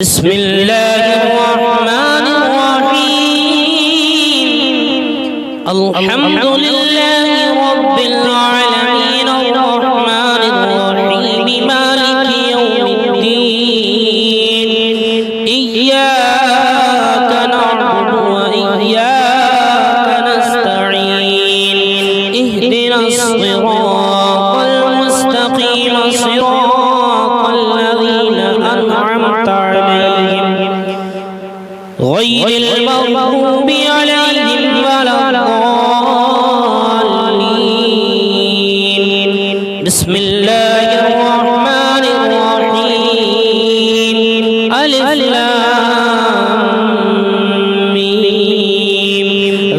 بسم الله الرحمن الرحيم الحمد لله رب العالمين الرحمن الرحيم مالك يوم الدين إياك نعبد وإياك نستعين اهدنا الصراط المستقيم صراط الذين أنعمت عليهم غير المغضوب عليهم ولا الضالين بسم الله الرحمن الرحيم ألف لام ميم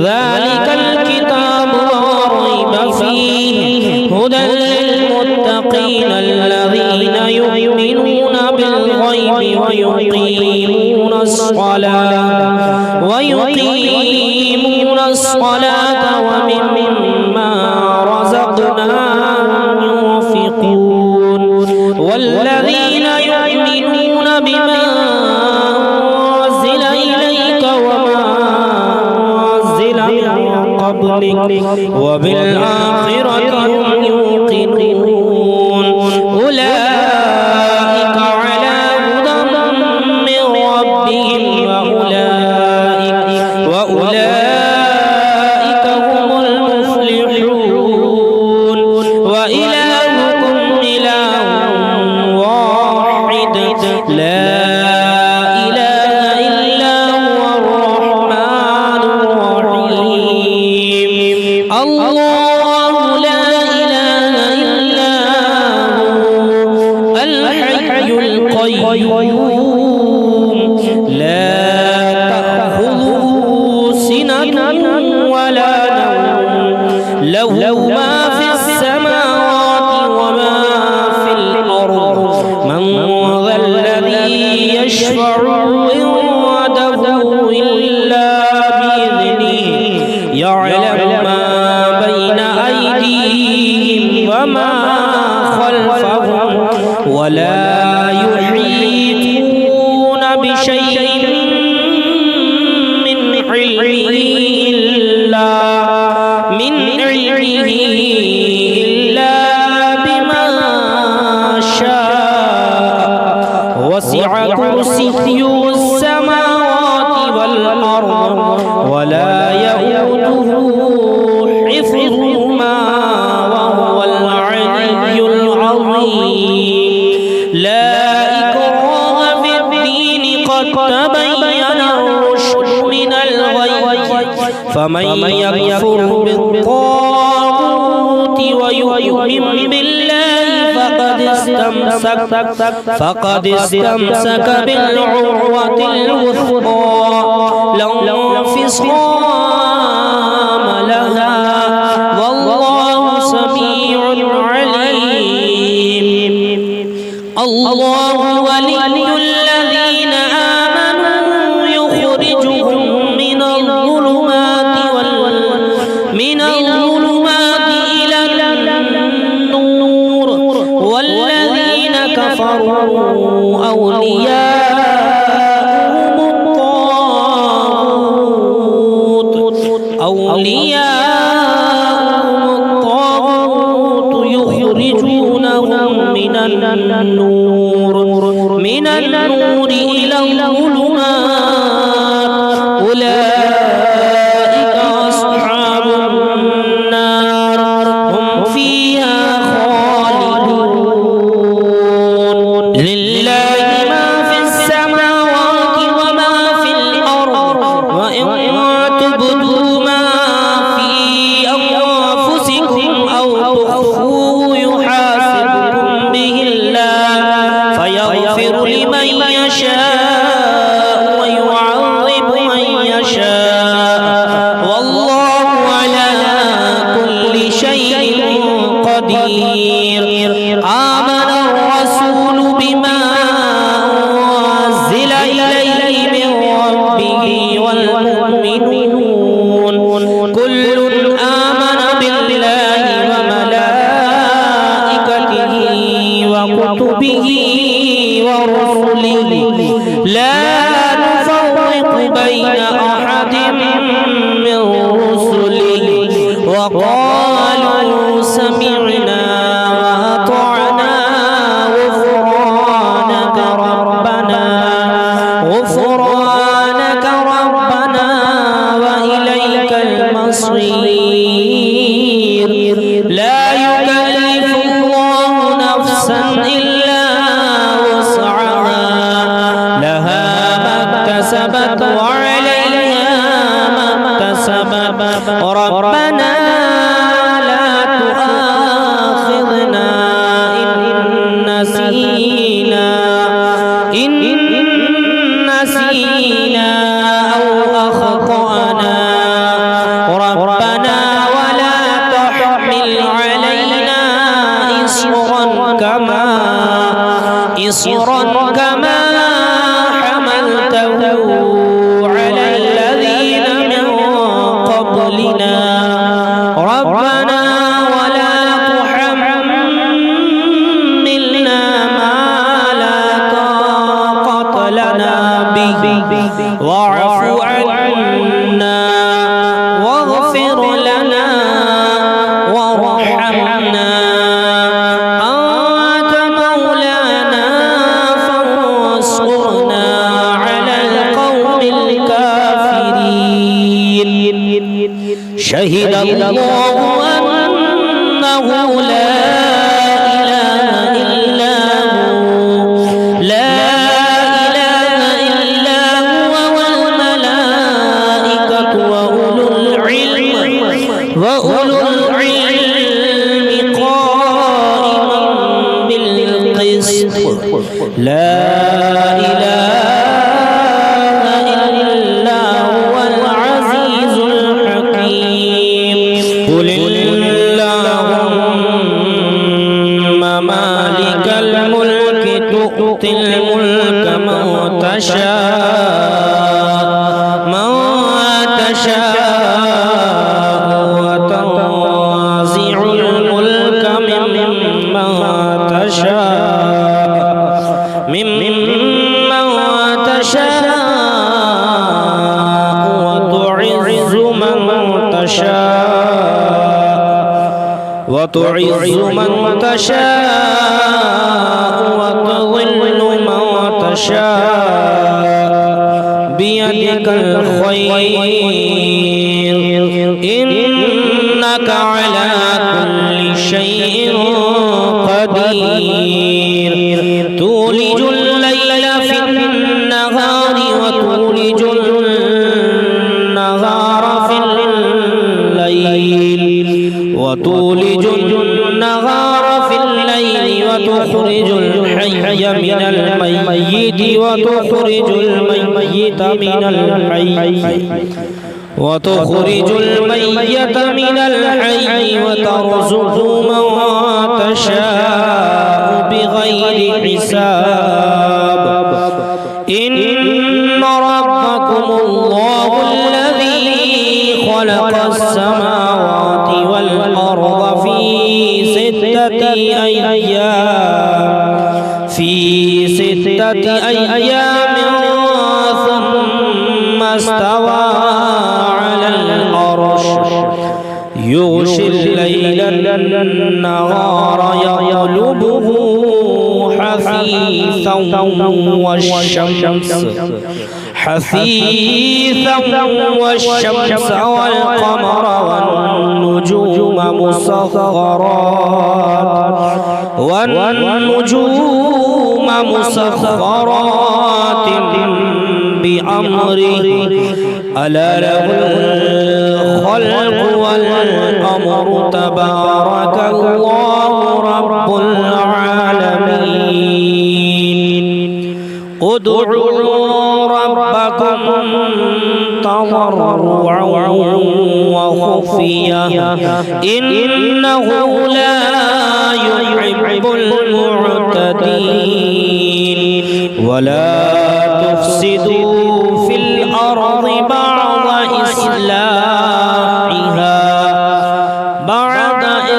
ذلك الكتاب لا ريب فيه هدى للمتقين الذين يؤمنون بالغيب ويقيمون الصلاة ومما رزقناهم ينفقون والذين يؤمنون بما أنزل إليك وما أنزل من قبلك وبالآخرة هم يوقنون أولئك على هدى من ربهم وأولئك هم المفلحون وإلهكم إله واحد لا إله إلا هو الرحمن الرحيم الله لا إله إلا هو الحي القيوم لا تأخذه سنة ولا نوم له ما في السماوات وما في الأرض من ذا الذي يشفع عنده إلا بإذنه يعلم ما بين أيديهم وما خلفهم ولا يحيطون بشيء من علمه إلا بما شاء وسع كرسيه السماوات والأرض ولا يؤوده حفظهما وهو العلي العظيم لا إكراه في الدين قد تبين الرشد من الغي فمن يكفر بالطاغوت ويؤمن بالله فقد استمسك بالعروة الوثقى لا انفصام لها والله سميع عليم الله ولي الذين آمنوا يخرجهم من الظلمات إلى النور والذين كفروا أولياءهم الطاغوت يخرجونهم من النور إلى الظلمات أولئك أصحاب النار هم فيها خالدون لله ما في السماوات وما في الأرض وإن تبدوا ما في أنفسكم أو تخفوه يحاسبكم به الله فيغفر لمن يشاء بين أحد من رسله وقالوا سمعنا وأطعنا غفرانك ربنا وإليك المصير لا يكلف الله نفسا إلا وسعها لها ما اكتسبت وعليها ما اكتسبت ربنا لا تؤاخذنا إن نسينا أو أخطأنا ربنا ولا تحمل علينا إصرا كما حملته على الذين من قبلنا ربنا ولا تحملنا ما لا طاقة لنا به واعف عنا واغفر لنا وارحمنا أنت مولانا فانصرنا على القوم الكافرين شهد الله أنه لا إله إلا هو والملائكة وأولو العلم قائما بالقسط لا إله إلا هو العزيز الحكيم قل اللهم مالك الملك تؤتي الملك من تشاء وتنزع الملك ممن تشاء وتعز من تشاء وتضل من تشاء بيدك الخير إنك على كل شيء قدير تولج الليل في النهار وتولج النهار في الليل وتخرج الحي من الميت وتخرج الميت من الحي وترزق من تشاء بغير حساب إن ربكم الله الذي خلق السماوات والأرض في ستة أيام ثم استوى على العرش يغشي الليل النهار يطلبه حثيثا والشمس والقمر والنجوم مسخرات بأمره ألا له الخلق والأمر تبارك الله رب العالمين ادعوا ربكم تضرعا وخفيا إنه لا يحب المعتدين ولا تفسدوا في الأرض بعد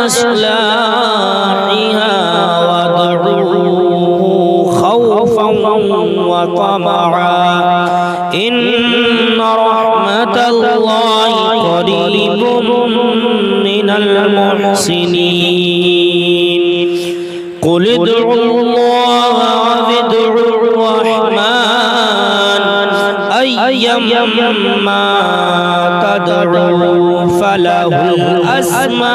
إصلاحها وادعوه خوفا وطمعا إن رحمة الله قريب من المحسنين قل ادعوا الله وادعوا الرحمن أيما تدعوا فله الأسماء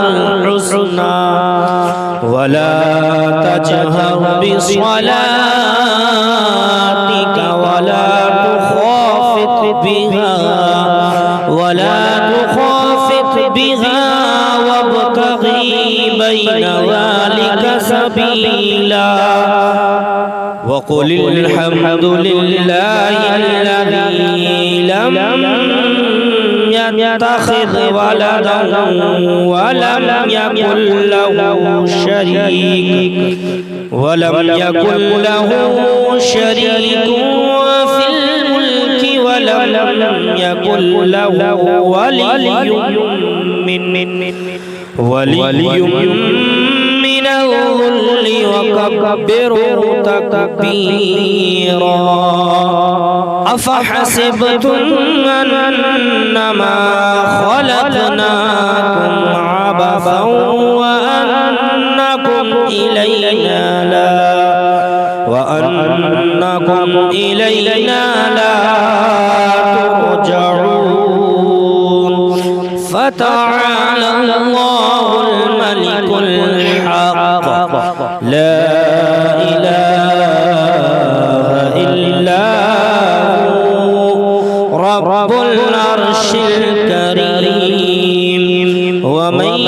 الحسنى ولا تجهر بصلاتك ولا تخافت بها وابتغي بين ذلك سبيلا وقل الحمد لله الذي لم يتخذ ولدا ولم يكن له شريك في الملك ولم يكن له ولي من الذل وكبره تكبيرا أفحسبتم أنما خلقناكم عبثا وأنكم إلينا لا ترجعون فتعالى الله الملك الحق لا إله إلا هو رب العرش الكريم ومن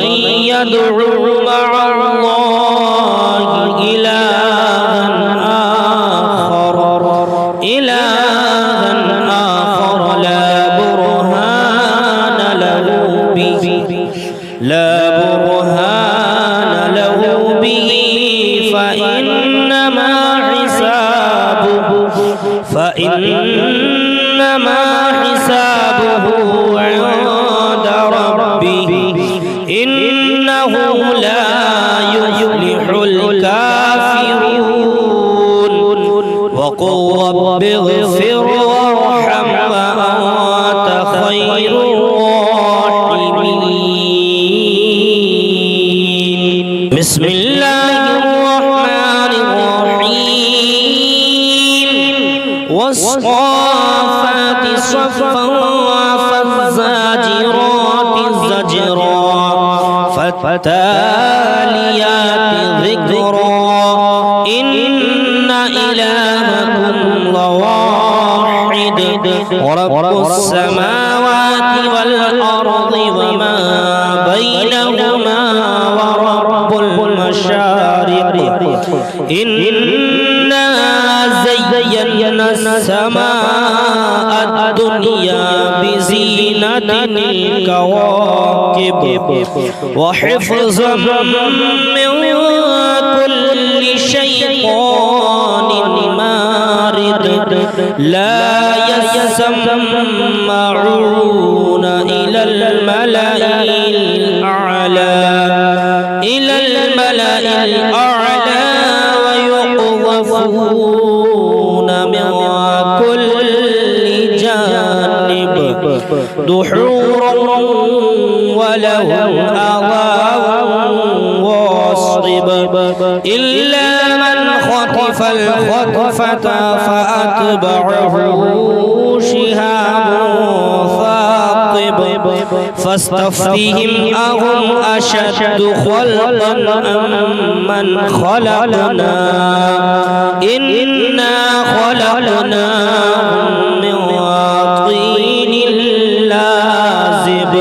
يدعو مع الله إلها آخر لا برهان له به فإنما حسابه عند ربه إنه لا يفلح الكافرون وقل رب اغفر وارحم وأنت خير الراحمين بسم الله الرحمن الرحيم والصافات صفا فالزاجرات زجرا فالتاليات ذكرا إن إلهكم لواحد ورب السماوات والأرض وما بينهما ورب المشارق إنا زينا السماء الدنيا بزينة الكواكب وحفظا من كل شيطان مارد لا يسمعون إلى الملأ الأعلى ويقذفون من كل جانب دحورا ولهم عذاب واصب إلا من خطف الخطفة فأتبعه شهاب ثاقب فاستفتهم أهم أشد خلقا أم من خلقنا إنا خلقناهم من طين لازب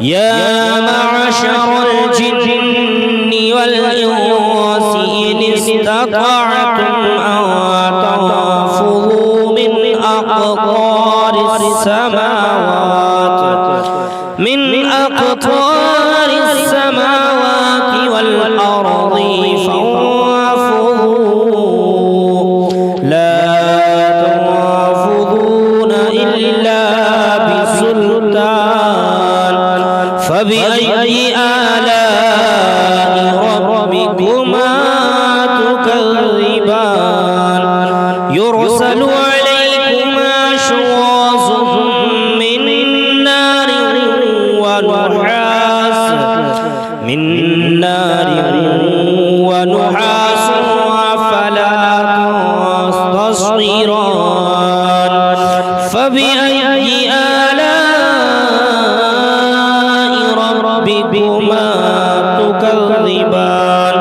يا معشر الجن والإنس إن استطعتم أن تنفذوا من أقطار السماوات والأرض فانفذوا لا تنفذون إلا بسلطان فبأي آلاء ربكما تكذبان يرسل عليكما شواظ من نار ونحاس فلا تصطيران فبأي آلاء ربكما تكذبان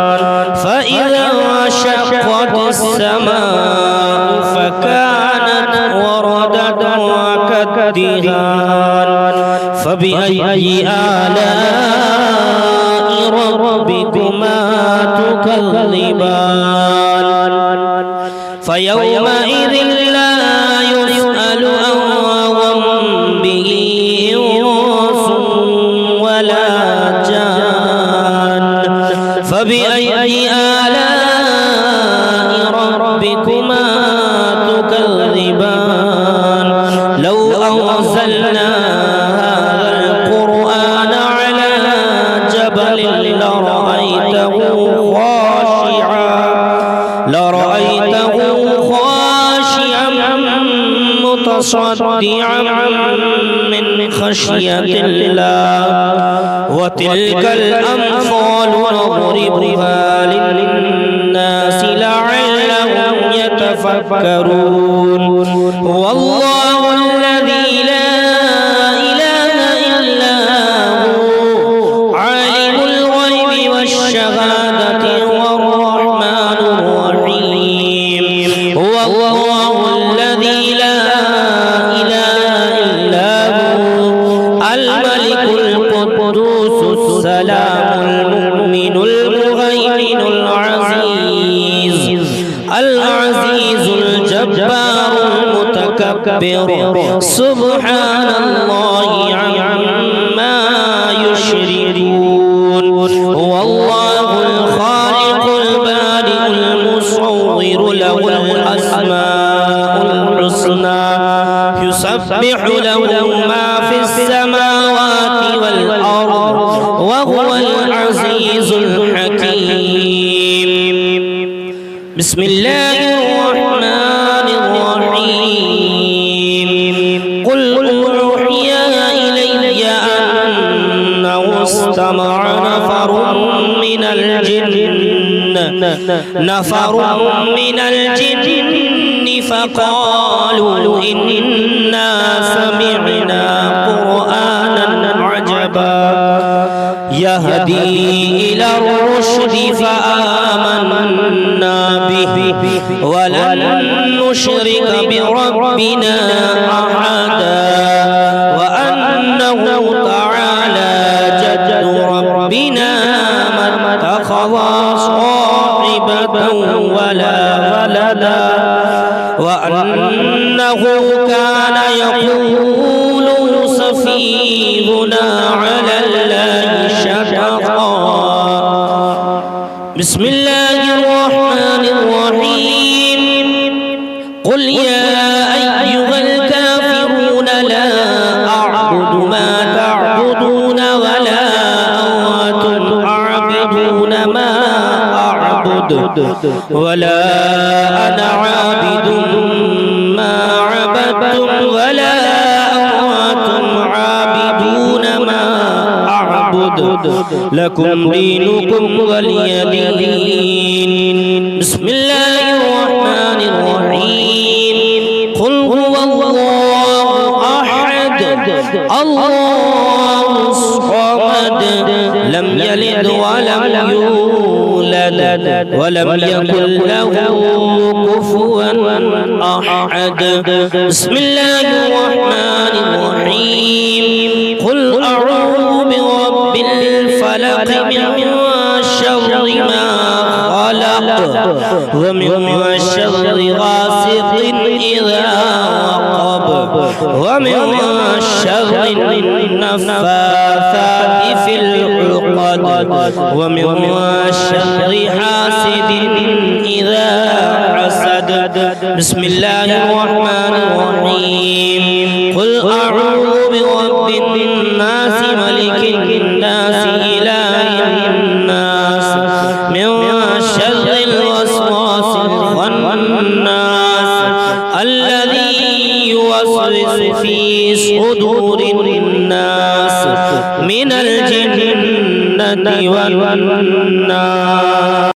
فإذا انشقت السماء فكانت وردة كالدهان فبأي آلاء ربكما تكذبان فيومئذ لا يسأل عن ذنبه إنس ولا جان فبأي آلاء ربكما تكذبان لو أنزلنا هذا القرآن على جبل لرأيته خاشعا متصدعا من خشية الله وتلك الأمثال نضربها للناس لعلهم يتفكرون والله الذي لا إله إلا هو عالم الغيب والشهادة والرحمن الرحيم هو الله الذي لا إله إلا هو الملك القدوس السلام المؤمن المهيمن العزيز الجبار المتكبر سبحان الله عما يشركون هو الله الخالق البارئ المصور له الأسماء الحسنى يسبح له ما في السماوات والأرض وهو العزيز الحكيم بسم الله الرحمن الرحيم قل أوحي إلي أنه استمع نفر من الجن فقالوا إنا سمعنا قرآنا عجبا يهدي إلى الرشد فآمنا به ولن نشرك بربنا أحدا وأنه تعالى جد ربنا ما اتخذ صاحبة ولا ولدا وأنه كان يقول سفيهنا على الله شططا بسم الله الرحمن الرحيم قل يا أيها الكافرون لا أعبد ما تعبدون ولا أنتم عابدون ما أعبد ولا أنا عابد ما عبدتم ولا أنتم عابدون ما أعبد لكم دينكم ولي دين بسم الله الرحمن الرحيم قل هو الله أحد الله الصمد لم يلد ولم يولد ولم يكن له كفوا أحد بسم الله الرحمن الرحيم قل أعوذ برب الفلق من شر ما خلق ومن شر غاسق إذا وقب ومن شر النفاثات في العقد ومن شر حاسد إذا حسد بسم الله الرحمن الرحيم قل أعوذ برب الناس ملك الناس إله الناس من شر الوسواس الخناس الذي يوسوس في صدور الناس من الجنة والناس